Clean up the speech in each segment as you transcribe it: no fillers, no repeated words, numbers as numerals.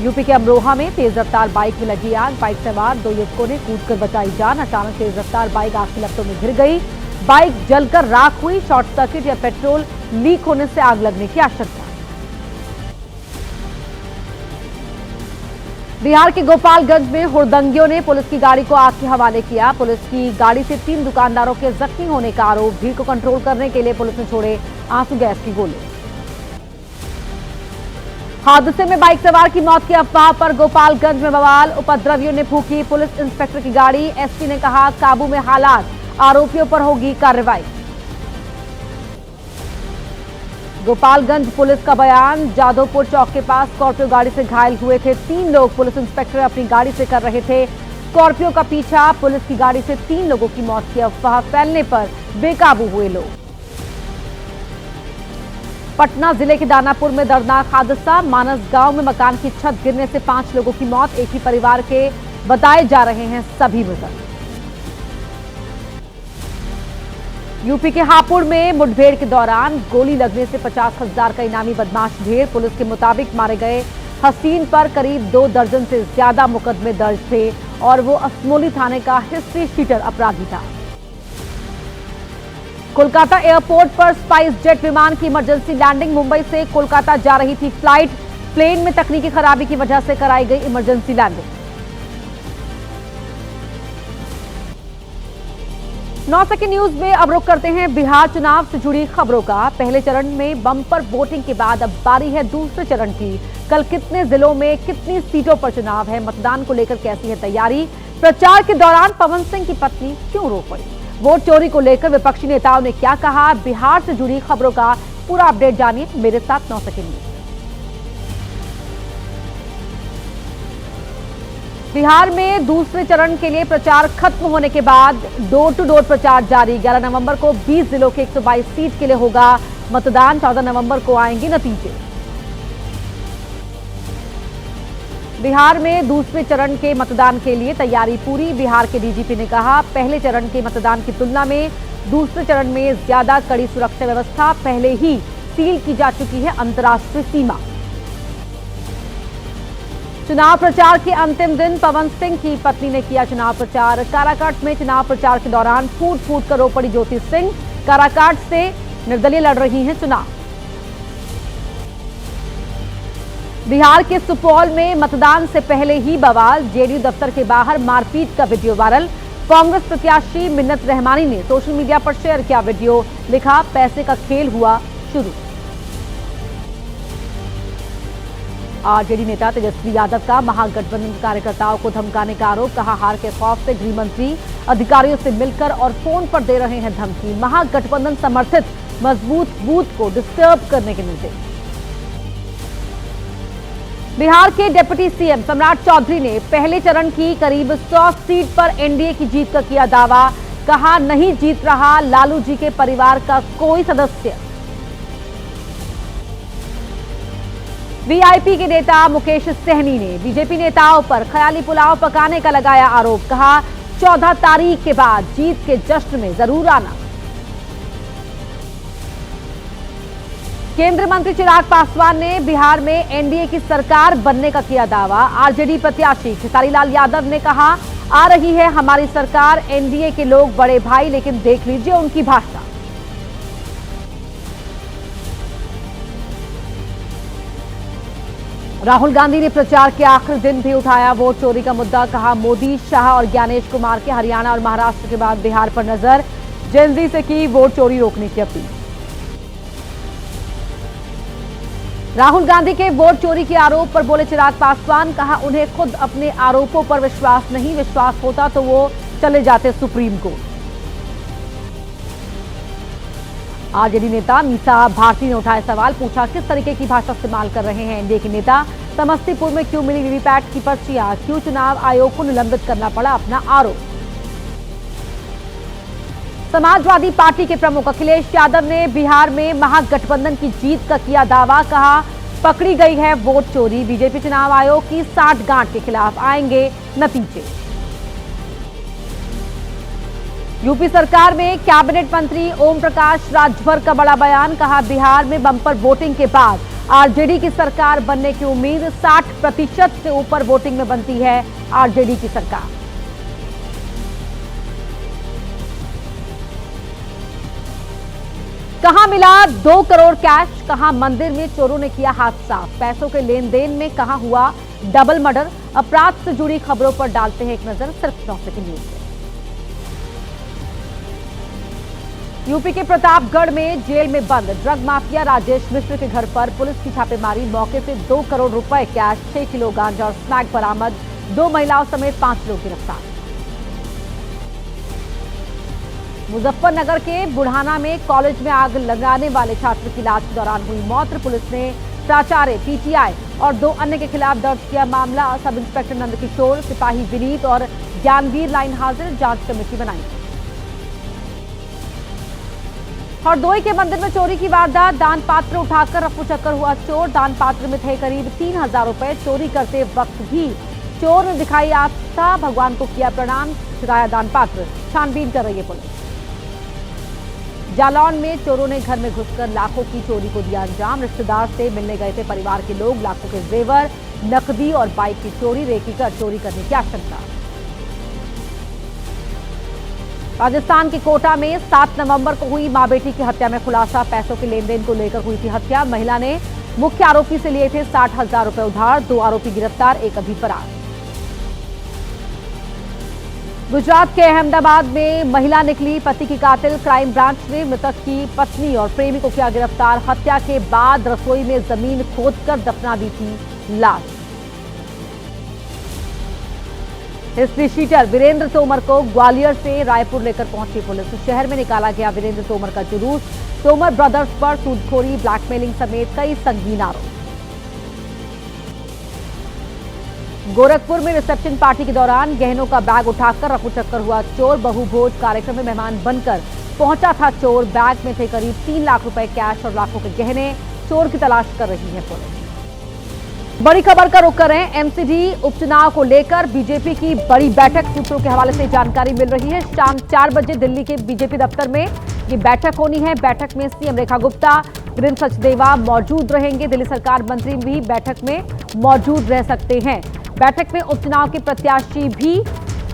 UP के अमरोहा में तेज रफ्तार बाइक में लगी आग। बाइक सवार 2 युवकों ने कूदकर बचाई जान। अचानक तेज रफ्तार बाइक आग की लपटों में घिर गई। बाइक जलकर राख हुई। शॉर्ट सर्किट या पेट्रोल लीक होने से आग लगने की आशंका। बिहार के गोपालगंज में हुड़दंगियों ने पुलिस की गाड़ी को आग के हवाले किया। पुलिस की गाड़ी से 3 दुकानदारों के जख्मी होने का आरोप। भीड़ को कंट्रोल करने के लिए पुलिस ने छोड़े आंसू गैस की गोले। हादसे में बाइक सवार की मौत की अफवाह पर गोपालगंज में बवाल। उपद्रवियों ने फूकी पुलिस इंस्पेक्टर की गाड़ी। एसपी ने कहा काबू में हालात, आरोपियों पर होगी कार्रवाई। गोपालगंज पुलिस का बयान। जादवपुर चौक के पास स्कॉर्पियो गाड़ी से घायल हुए थे 3 लोग। पुलिस इंस्पेक्टर अपनी गाड़ी से कर रहे थे स्कॉर्पियो का पीछा। पुलिस की गाड़ी से 3 लोगों की मौत की अफवाह फैलने पर बेकाबू हुए लोग। पटना जिले के दानापुर में दर्दनाक हादसा। मानस गांव में मकान की छत गिरने से 5 लोगों की मौत। एक ही परिवार के बताए जा रहे हैं सभी मृतक। यूपी के हापुड़ में मुठभेड़ के दौरान गोली लगने से 50,000 का इनामी बदमाश ढेर। पुलिस के मुताबिक मारे गए हसीन पर करीब 2 दर्जन से ज्यादा मुकदमे दर्ज थे और वो असमोली थाने का हिस्ट्री शीटर अपराधी था। कोलकाता एयरपोर्ट पर स्पाइस जेट विमान की इमरजेंसी लैंडिंग। मुंबई से कोलकाता जा रही थी फ्लाइट। प्लेन में तकनीकी खराबी की वजह से कराई गई इमरजेंसी लैंडिंग। 9 सेकंड न्यूज में अब रुख करते हैं बिहार चुनाव से जुड़ी खबरों का। पहले चरण में बम्पर वोटिंग के बाद अब बारी है दूसरे चरण की। कल कितने जिलों में कितनी सीटों पर चुनाव है, मतदान को लेकर कैसी है तैयारी। प्रचार के दौरान पवन सिंह की पत्नी क्यों रो पड़ी, वोट चोरी को लेकर विपक्षी नेताओं ने क्या कहा। बिहार से जुड़ी खबरों का पूरा अपडेट जानिए मेरे साथ 9 सेकंड में। बिहार में दूसरे चरण के लिए प्रचार खत्म होने के बाद डोर टू डोर प्रचार जारी। 11 नवंबर को 20 जिलों के 122 सीट के लिए होगा मतदान। 14 नवंबर को आएंगे नतीजे। बिहार में दूसरे चरण के मतदान के लिए तैयारी पूरी। बिहार के डीजीपी ने कहा पहले चरण के मतदान की तुलना में दूसरे चरण में ज्यादा कड़ी सुरक्षा व्यवस्था। पहले ही सील की जा चुकी है अंतर्राष्ट्रीय सीमा। चुनाव प्रचार के अंतिम दिन पवन सिंह की पत्नी ने किया चुनाव प्रचार। काराकाट में चुनाव प्रचार के दौरान फूट फूट कर रो पड़ी ज्योति सिंह। काराकाट से निर्दलीय लड़ रही हैं चुनाव। बिहार के सुपौल में मतदान से पहले ही बवाल। जेडीयू दफ्तर के बाहर मारपीट का वीडियो वायरल। कांग्रेस प्रत्याशी मिन्नत रहमानी ने सोशल मीडिया पर शेयर किया वीडियो। लिखा पैसे का खेल हुआ शुरू। आरजेडी नेता तेजस्वी यादव का महागठबंधन कार्यकर्ताओं को धमकाने का आरोप। कहा हार के खौफ से गृह मंत्री अधिकारियों से मिलकर और फोन पर दे रहे हैं धमकी। महागठबंधन समर्थित मजबूत बूथ को डिस्टर्ब करने के निर्देश। बिहार के डिप्टी सीएम सम्राट चौधरी ने पहले चरण की करीब 100 सीट पर एनडीए की जीत का किया दावा। कहा नहीं जीत रहा लालू जी के परिवार का कोई सदस्य। वीआईपी के नेता मुकेश सहनी ने बीजेपी नेताओं पर ख्याली पुलाव पकाने का लगाया आरोप। कहा 14 तारीख के बाद जीत के जश्न में जरूर आना। केंद्रीय मंत्री चिराग पासवान ने बिहार में एनडीए की सरकार बनने का किया दावा। आरजेडी प्रत्याशी खेसारी लाल यादव ने कहा आ रही है हमारी सरकार। एनडीए के लोग बड़े भाई, लेकिन देख लीजिए उनकी भाषा। राहुल गांधी ने प्रचार के आखिरी दिन भी उठाया वोट चोरी का मुद्दा। कहा मोदी, शाह और ज्ञानेश कुमार के हरियाणा और महाराष्ट्र के बाद बिहार पर नजर। जेनजी से की वोट चोरी रोकने की अपील। राहुल गांधी के वोट चोरी के आरोप पर बोले चिराग पासवान। कहा उन्हें खुद अपने आरोपों पर विश्वास नहीं। विश्वास होता तो वो चले जाते सुप्रीम कोर्ट। आरजेडी नेता मीसा भारती ने उठाया सवाल। पूछा किस तरीके की भाषा इस्तेमाल कर रहे हैं एनडीए के नेता। समस्तीपुर में क्यों मिली वीवीपैट की पर्चियां। क्यों चुनाव आयोग को निलंबित करना पड़ा अपना आरोप। समाजवादी पार्टी के प्रमुख अखिलेश यादव ने बिहार में महागठबंधन की जीत का किया दावा। कहा पकड़ी गई है वोट चोरी। बीजेपी चुनाव आयोग की साठगांठ के खिलाफ आएंगे नतीजे। यूपी सरकार में कैबिनेट मंत्री ओम प्रकाश राजभर का बड़ा बयान। कहा बिहार में बम्पर वोटिंग के बाद आरजेडी की सरकार बनने की उम्मीद, 60% से ऊपर वोटिंग में बनती है आरजेडी की सरकार। कहां मिला 2 करोड़ कैश, कहां मंदिर में चोरों ने किया हाथ साफ, पैसों के लेन देन में कहां हुआ डबल मर्डर। अपराध से जुड़ी खबरों पर डालते हैं एक नजर सिर्फ 9 सेकंड न्यूज में। यूपी के प्रतापगढ़ में जेल में बंद ड्रग माफिया राजेश मिश्र के घर पर पुलिस की छापेमारी, मौके से 2 करोड़ रुपए कैश, 6 किलो गांजा और स्मैक बरामद, 2 महिलाओं समेत 5 लोग गिरफ्तार। मुजफ्फरनगर के बुढ़ाना में कॉलेज में आग लगाने वाले छात्र की इलाज के दौरान हुई मौत, पुलिस ने प्राचार्य, पीटीआई और 2 अन्य के खिलाफ दर्ज किया मामला। सब इंस्पेक्टर नंदकिशोर, सिपाही विनीत और ज्ञानवीर लाइन हाजिर, जांच कमेटी बनाई। हरदोई के मंदिर में चोरी की वारदात, दान पात्र उठाकर रफू चक्कर हुआ चोर, दान पात्र में थे करीब 3000 रुपए, चोरी करते वक्त भी चोर ने दिखाई आस्था, भगवान को किया प्रणाम, चुराया दान पात्र, छानबीन कर रही है पुलिस। जालौन में चोरों ने घर में घुसकर लाखों की चोरी को दिया अंजाम, रिश्तेदार से मिलने गए थे परिवार के लोग, लाखों के जेवर, नकदी और बाइक की चोरी, रेकी कर चोरी करने की आशंका। राजस्थान के कोटा में 7 नवंबर को हुई मां बेटी की हत्या में खुलासा, पैसों के लेन देन को लेकर हुई थी हत्या, महिला ने मुख्य आरोपी से लिए थे 60,000 रुपए उधार, 2 आरोपी गिरफ्तार, एक अभी फरार। गुजरात के अहमदाबाद में महिला निकली पति की कातिल, क्राइम ब्रांच ने मृतक की पत्नी और प्रेमी को किया गिरफ्तार, हत्या के बाद रसोई में जमीन खोदकर दफना दी थी लाश। हिस्ट्री शीटर वीरेंद्र तोमर को ग्वालियर से रायपुर लेकर पहुंची पुलिस, शहर में निकाला गया वीरेंद्र तोमर का जुलूस, तोमर ब्रदर्स पर सूदखोरी, ब्लैकमेलिंग समेत कई संगीन आरोप। गोरखपुर में रिसेप्शन पार्टी के दौरान गहनों का बैग उठाकर रफू चक्कर हुआ चोर, बहुभोज कार्यक्रम में मेहमान बनकर पहुंचा था चोर, बैग में थे करीब 3 लाख रुपए कैश और लाखों के गहने, चोर की तलाश कर रही है पुलिस। बड़ी खबर का रुख कर रहे हैं, एमसीडी उपचुनाव को लेकर बीजेपी की बड़ी बैठक, सूत्रों के हवाले से जानकारी मिल रही है। शाम 4 बजे दिल्ली के बीजेपी दफ्तर में ये बैठक होनी है। बैठक में सीएम रेखा गुप्ता, वीरेंद्र सचदेवा मौजूद रहेंगे, दिल्ली सरकार मंत्री भी बैठक में मौजूद रह सकते हैं। बैठक में उपचुनाव के प्रत्याशी भी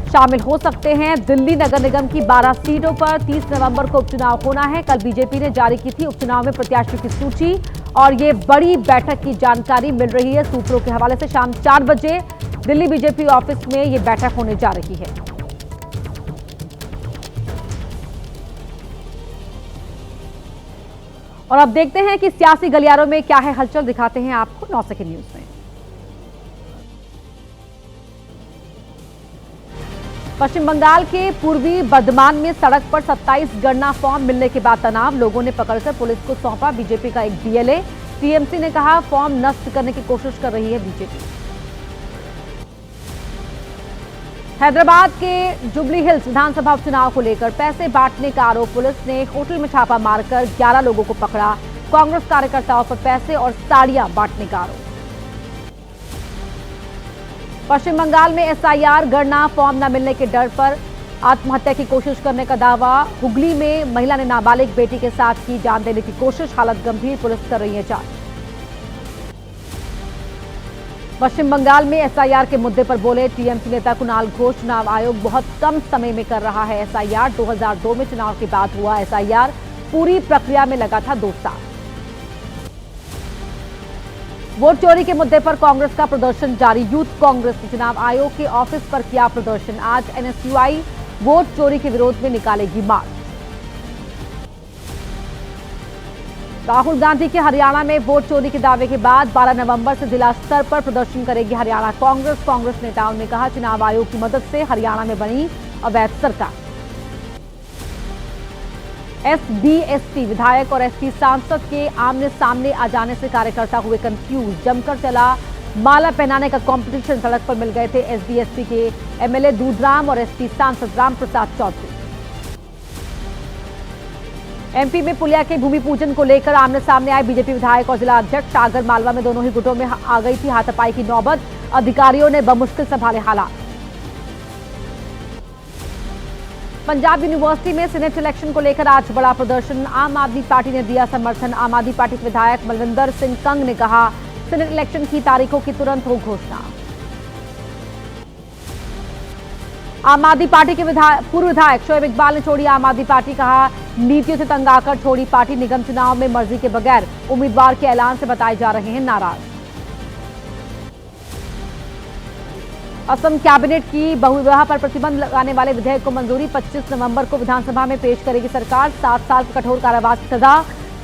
शामिल हो सकते हैं। दिल्ली नगर निगम की 12 सीटों पर 30 नवंबर को उपचुनाव होना है। कल बीजेपी ने जारी की थी उपचुनाव में प्रत्याशियों की सूची और ये बड़ी बैठक की जानकारी मिल रही है सूत्रों के हवाले से। शाम 4 बजे दिल्ली बीजेपी ऑफिस में ये बैठक होने जा रही है। और अब देखते हैं कि सियासी गलियारों में क्या है हलचल, दिखाते हैं आपको 9 सेकंड न्यूज में। पश्चिम बंगाल के पूर्वी बर्धमान में सड़क पर 27 गणना फॉर्म मिलने के बाद तनाव, लोगों ने पकड़कर पुलिस को सौंपा बीजेपी का एक डीएलए, टीएमसी ने कहा फॉर्म नष्ट करने की कोशिश कर रही है बीजेपी। हैदराबाद के जुबली हिल्स विधानसभा उपचुनाव को लेकर पैसे बांटने का आरोप, पुलिस ने होटल में छापा मारकर 11 लोगों को पकड़ा, कांग्रेस कार्यकर्ताओं पर पैसे और साड़ियां बांटने का आरोप। पश्चिम बंगाल में एसआईआर गणना फॉर्म न मिलने के डर पर आत्महत्या की कोशिश करने का दावा, हुगली में महिला ने नाबालिग बेटी के साथ की जान देने की कोशिश, हालत गंभीर, पुलिस कर रही है जांच। पश्चिम बंगाल में एसआईआर के मुद्दे पर बोले टीएमसी नेता कुणाल घोष, चुनाव आयोग बहुत कम समय में कर रहा है एसआईआर, 2002 में चुनाव के बाद हुआ एसआईआर, पूरी प्रक्रिया में लगा था 2 साल। वोट चोरी के मुद्दे पर कांग्रेस का प्रदर्शन जारी, यूथ कांग्रेस ने चुनाव आयोग के ऑफिस पर किया प्रदर्शन, आज एनएसयूआई वोट चोरी के विरोध में निकालेगी मार्च। राहुल गांधी के हरियाणा में वोट चोरी के दावे के बाद 12 नवंबर से जिला स्तर पर प्रदर्शन करेगी हरियाणा कांग्रेस, कांग्रेस नेताओं ने कहा चुनाव आयोग की मदद से हरियाणा में बनी अवैध सरकार। एसडी/एसटी विधायक और एसटी सांसद के आमने सामने आ जाने से कार्यकर्ता हुए कंफ्यूज, जमकर चला माला पहनाने का कंपटीशन, सड़क पर मिल गए थे एसडी/एसटी के एमएलए दूधराम और एसटी सांसद रामप्रसाद चौधरी। एमपी में पुलिया के भूमि पूजन को लेकर आमने सामने आए बीजेपी विधायक और जिला अध्यक्ष, आगर मालवा में दोनों ही गुटों में आ गई थी हाथापाई की नौबत, अधिकारियों ने बमुश्किल संभाले हालात। पंजाब यूनिवर्सिटी में सीनेट इलेक्शन को लेकर आज बड़ा प्रदर्शन। आम आदमी पार्टी ने दिया समर्थन। आम आदमी पार्टी के विधायक बलविंदर सिंह कंग ने कहा, सीनेट इलेक्शन की तारीखों की तुरंत हो घोषणा। आम आदमी पार्टी के पूर्व विधायक शोएब इकबाल ने छोड़ी आम आदमी पार्टी। कहा, नीतियों से तंग आकर छोड़ी पार्टी। निगम चुनाव में मर्जी के बगैर उम्मीदवार के ऐलान से बताए जा रहे हैं नाराज। असम कैबिनेट की बहुविवाह पर प्रतिबंध लगाने वाले विधेयक को मंजूरी। 25 नवंबर को विधानसभा में पेश करेगी सरकार। 7 साल की कठोर कारावास की सजा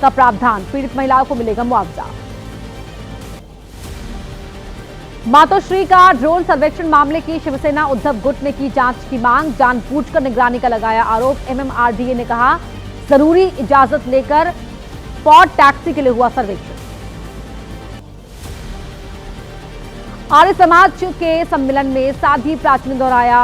का प्रावधान। पीड़ित महिलाओं को मिलेगा मुआवजा। मातोश्री का ड्रोन सर्वेक्षण मामले की शिवसेना उद्धव गुट ने की जांच की मांग। जानबूझकर निगरानी का लगाया आरोप। एमएमआरडीए ने कहा, जरूरी इजाजत लेकर पॉड टैक्सी के लिए हुआ सर्वेक्षण। आर्य समाज के सम्मेलन में साध्वी प्राची ने दोहराया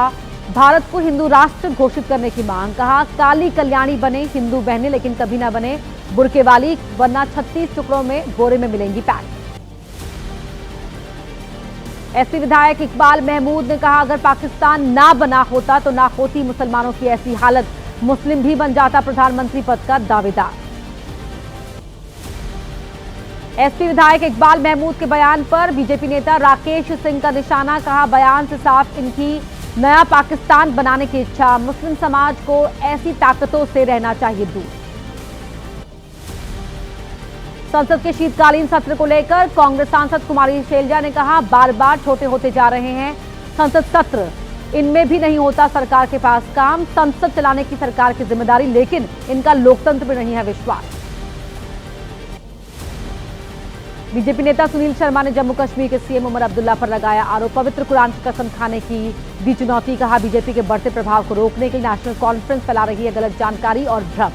भारत को हिंदू राष्ट्र घोषित करने की मांग। कहा, काली कल्याणी बने हिंदू बहनें, लेकिन कभी ना बने बुरके वाली, वरना 36 टुकड़ों में बोरे में मिलेंगी पैक। एसपी विधायक इकबाल महमूद ने कहा, अगर पाकिस्तान ना बना होता तो ना होती मुसलमानों की ऐसी हालत, मुस्लिम भी बन जाता प्रधानमंत्री पद का दावेदार। एसपी विधायक इकबाल महमूद के बयान पर बीजेपी नेता राकेश सिंह का निशाना। कहा, बयान से साफ इनकी नया पाकिस्तान बनाने की इच्छा। मुस्लिम समाज को ऐसी ताकतों से रहना चाहिए दूर। संसद के शीतकालीन सत्र को लेकर कांग्रेस सांसद कुमारी शैलजा ने कहा, बार बार छोटे होते जा रहे हैं संसद सत्र, इनमें भी नहीं होता सरकार के पास काम। संसद चलाने की सरकार की जिम्मेदारी, लेकिन इनका लोकतंत्र में नहीं है विश्वास। बीजेपी नेता सुनील शर्मा ने जम्मू कश्मीर के सीएम उमर अब्दुल्ला पर लगाया आरोप। पवित्र कुरान की कसम खाने की दी चुनौती। कहा, बीजेपी के बढ़ते प्रभाव को रोकने के लिए नेशनल कॉन्फ्रेंस फैला रही है गलत जानकारी और भ्रम।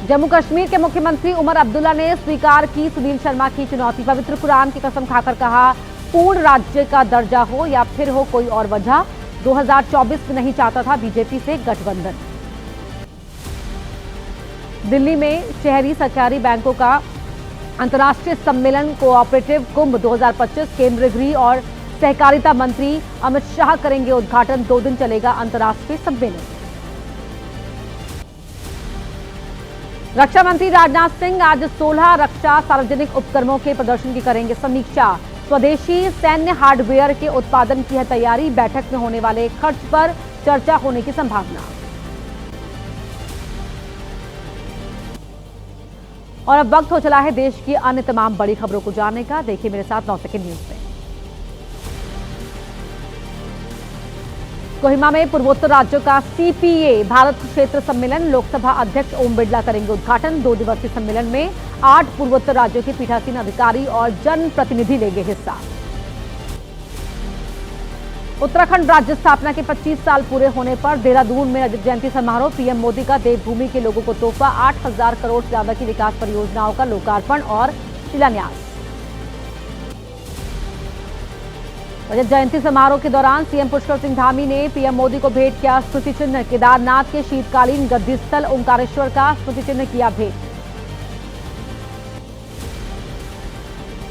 जम्मू कश्मीर के मुख्यमंत्री उमर अब्दुल्ला ने स्वीकार की सुनील शर्मा की चुनौती। पवित्र कुरान की कसम खाकर कहा, पूर्ण राज्य का दर्जा हो या फिर हो कोई और वजह, 2024 में नहीं चाहता था बीजेपी से गठबंधन। दिल्ली में शहरी सहकारी बैंकों का अंतर्राष्ट्रीय सम्मेलन कोऑपरेटिव कुंभ 2025, केंद्रीय गृह और सहकारिता मंत्री अमित शाह करेंगे उद्घाटन। 2 दिन चलेगा अंतर्राष्ट्रीय सम्मेलन। रक्षा मंत्री राजनाथ सिंह आज 16 रक्षा सार्वजनिक उपक्रमों के प्रदर्शन की करेंगे समीक्षा। स्वदेशी सैन्य हार्डवेयर के उत्पादन की है तैयारी। बैठक में होने वाले खर्च पर चर्चा होने की संभावना। और अब वक्त हो चला है देश की अन्य तमाम बड़ी खबरों को जानने का। देखिए मेरे साथ 9 सेकंड न्यूज में। कोहिमा में पूर्वोत्तर राज्यों का सीपीए भारत क्षेत्र सम्मेलन। लोकसभा अध्यक्ष ओम बिरला करेंगे उद्घाटन। 2 दिवसीय सम्मेलन में 8 पूर्वोत्तर राज्यों के पीठासीन अधिकारी और जनप्रतिनिधि लेंगे हिस्सा। उत्तराखंड राज्य स्थापना के 25 साल पूरे होने पर देहरादून में रजत जयंती समारोह। पीएम मोदी का देवभूमि के लोगों को तोहफा। 8,000 करोड़ से ज्यादा की विकास परियोजनाओं का लोकार्पण और शिलान्यास। रजत जयंती समारोह के दौरान सीएम पुष्कर सिंह धामी ने पीएम मोदी को भेंट किया स्मृति चिन्ह। केदारनाथ के शीतकालीन गद्दी स्थल ओंकारेश्वर का स्मृति चिन्ह किया भेंट।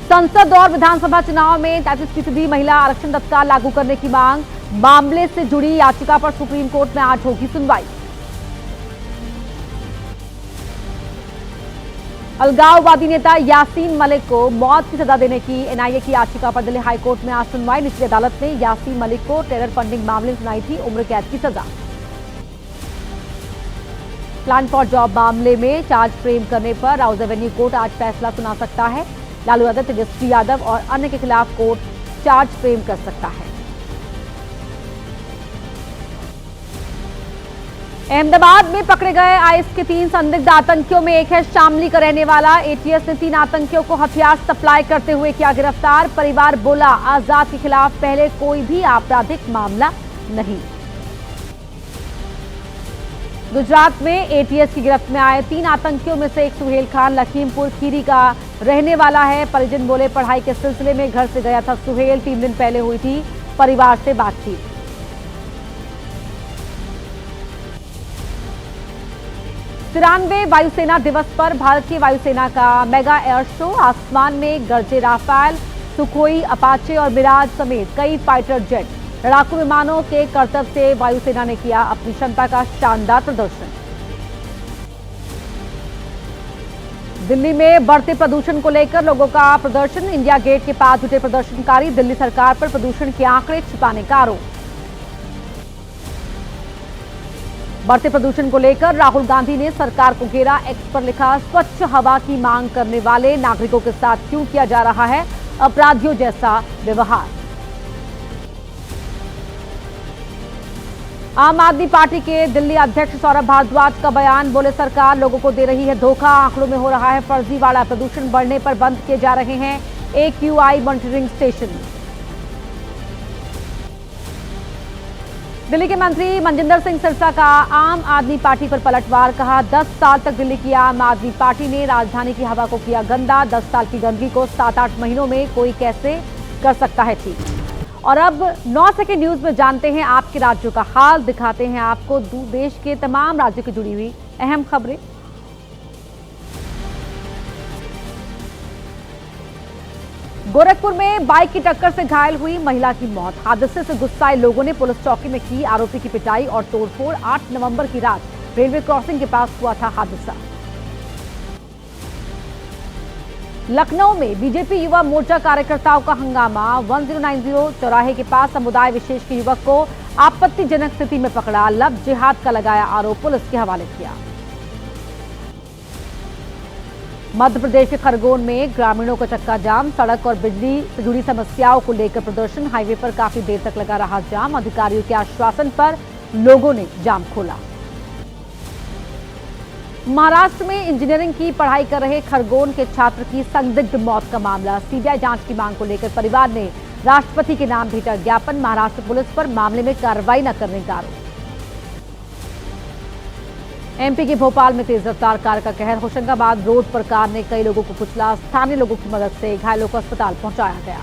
संसद और विधानसभा चुनाव में 33% महिला आरक्षण तत्काल लागू करने की मांग। मामले से जुड़ी याचिका पर सुप्रीम कोर्ट में आज होगी सुनवाई। अलगाववादी नेता यासीन मलिक को मौत की सजा देने की एनआईए की याचिका पर दिल्ली हाईकोर्ट में आज सुनवाई। निचली अदालत ने यासीन मलिक को टेरर फंडिंग मामले में सुनाई थी उम्र कैद की सजा। प्लान फॉर जॉब मामले में चार्ज फ्रेम करने पर राउज एवेन्यू कोर्ट आज फैसला सुना सकता है। लालू यादव, तेजस्वी यादव और अन्य के खिलाफ कोर्ट चार्ज फ्रेम कर सकता है। अहमदाबाद में पकड़े गए आईएस के 3 संदिग्ध आतंकियों में एक है शामली का रहने वाला। एटीएस ने 3 आतंकियों को हथियार सप्लाई करते हुए किया गिरफ्तार। परिवार बोला, आजाद के खिलाफ पहले कोई भी आपराधिक मामला नहीं। गुजरात में एटीएस की गिरफ्त में आए 3 आतंकियों में से एक सुहेल खान लखीमपुर खीरी का रहने वाला है। परिजन बोले, पढ़ाई के सिलसिले में घर से गया था सुहेल। 3 दिन पहले हुई थी परिवार से बातचीत। तिरानवे वायुसेना दिवस पर भारतीय वायुसेना का मेगा एयर शो। आसमान में गरजे राफेल, सुखोई, अपाचे और मिराज समेत कई फाइटर जेट। लड़ाकू विमानों के करतब से वायुसेना ने किया अपनी क्षमता का शानदार प्रदर्शन। दिल्ली में बढ़ते प्रदूषण को लेकर लोगों का प्रदर्शन। इंडिया गेट के पास जुटे प्रदर्शनकारी दिल्ली सरकार पर प्रदूषण के आंकड़े छिपाने का आरोप। बढ़ते प्रदूषण को लेकर राहुल गांधी ने सरकार को घेरा। एक्स पर लिखा, स्वच्छ हवा की मांग करने वाले नागरिकों के साथ क्यों किया जा रहा है अपराधियों जैसा व्यवहार। आम आदमी पार्टी के दिल्ली अध्यक्ष सौरभ भारद्वाज का बयान, बोले सरकार लोगों को दे रही है धोखा, आंकड़ों में हो रहा है फर्जीवाड़ा, प्रदूषण बढ़ने पर बंद किए जा रहे हैं AQI मॉनिटरिंग स्टेशन। दिल्ली के मंत्री मनजिंदर सिंह सिरसा का आम आदमी पार्टी पर पलटवार, कहा 10 साल तक दिल्ली की आम आदमी पार्टी ने राजधानी की हवा को किया गंदा, 10 साल की गंदगी को 7-8 महीनों में कोई कैसे कर सकता है ठीक। और अब 9 सेकंड न्यूज में जानते हैं आपके राज्यों का हाल, दिखाते हैं आपको देश के तमाम राज्यों की जुड़ी हुई अहम खबरें। गोरखपुर में बाइक की टक्कर से घायल हुई महिला की मौत। हादसे से गुस्साए लोगों ने पुलिस चौकी में की आरोपी की पिटाई और तोड़फोड़। 8 नवंबर की रात रेलवे क्रॉसिंग के पास हुआ था हादसा। लखनऊ में बीजेपी युवा मोर्चा कार्यकर्ताओं का हंगामा। 1090 चौराहे के पास समुदाय विशेष के युवक को आपत्तिजनक स्थिति में पकड़ा, लव जिहाद का लगाया आरोप, पुलिस के हवाले किया। मध्य प्रदेश के खरगोन में ग्रामीणों का चक्का जाम, सड़क और बिजली से जुड़ी समस्याओं को लेकर प्रदर्शन। हाईवे पर काफी देर तक लगा रहा जाम, अधिकारियों के आश्वासन पर लोगों ने जाम खोला। महाराष्ट्र में इंजीनियरिंग की पढ़ाई कर रहे खरगोन के छात्र की संदिग्ध मौत का मामला। सीबीआई जांच की मांग को लेकर परिवार ने राष्ट्रपति के नाम भेजा ज्ञापन। महाराष्ट्र पुलिस पर मामले में कार्रवाई न करने का आरोप। एमपी के भोपाल में तेज रफ्तार कार का कहर। होशंगाबाद रोड पर कार ने कई लोगों को कुचला, स्थानीय लोगों की मदद से घायलों को अस्पताल पहुंचाया गया।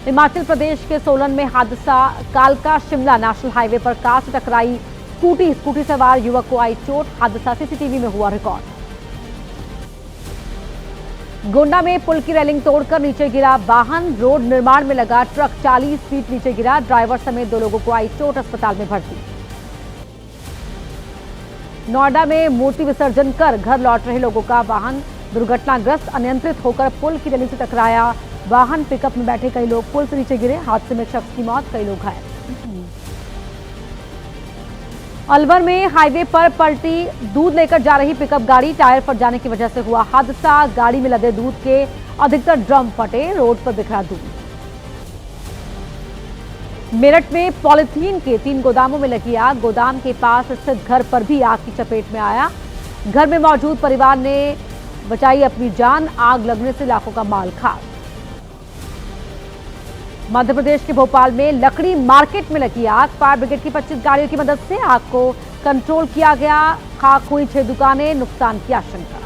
हिमाचल प्रदेश के सोलन में हादसा। कालका शिमला नेशनल हाईवे पर कार से टकराई स्कूटी सवार युवक को आई चोट। हादसा सीसीटीवी में हुआ रिकॉर्ड। गोंडा में पुल की रेलिंग तोड़कर नीचे गिरा वाहन। रोड निर्माण में लगा ट्रक 40 फीट नीचे गिरा, ड्राइवर समेत 2 लोगों को आई चोट, अस्पताल में भर्ती। नोएडा में मूर्ति विसर्जन कर घर लौट रहे लोगों का वाहन दुर्घटनाग्रस्त, अनियंत्रित होकर पुल की रेलिंग से टकराया वाहन। पिकअप में बैठे कई लोग पुल से नीचे गिरे, हादसे में एक शख्स की मौत, कई लोग घायल। अलवर में हाईवे पर पलटी दूध लेकर जा रही पिकअप गाड़ी, टायर फट जाने की वजह से हुआ हादसा। गाड़ी में लदे दूध के अधिकतर ड्रम फटे, रोड पर बिखरा दूध। मेरठ में पॉलिथीन के 3 गोदामों में लगी आग। गोदाम के पास स्थित घर पर भी आग की चपेट में आया। घर में मौजूद परिवार ने बचाई अपनी जान, आग लगने से लाखों का माल खाक। मध्य प्रदेश के भोपाल में लकड़ी मार्केट में लगी आग। फायर ब्रिगेड की 25 गाड़ियों की मदद से आग को कंट्रोल किया गया। खाक हुई 6 दुकानें, नुकसान की आशंका।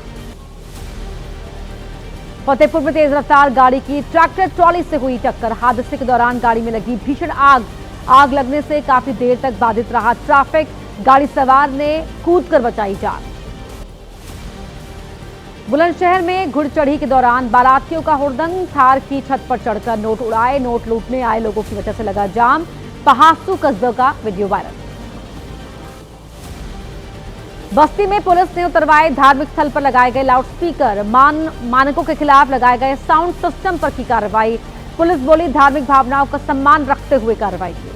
फतेहपुर में तेज रफ्तार गाड़ी की ट्रैक्टर ट्रॉली से हुई टक्कर। हादसे के दौरान गाड़ी में लगी भीषण आग लगने से काफी देर तक बाधित रहा ट्रैफिक। गाड़ी सवार ने कूदकर बचाई जान। बुलंदशहर में घुड़चढ़ी के दौरान बारातियों का हुड़दंग। थार की छत पर चढ़कर नोट उड़ाए, नोट लूटने आए लोगों की वजह से लगा जाम। पहासू कस्बे का वीडियो वायरल। बस्ती में पुलिस ने उतरवाए धार्मिक स्थल पर लगाए गए लाउडस्पीकर। मानकों के खिलाफ लगाए गए साउंड सिस्टम पर की कार्रवाई। पुलिस बोली धार्मिक भावनाओं का सम्मान रखते हुए कार्रवाई की।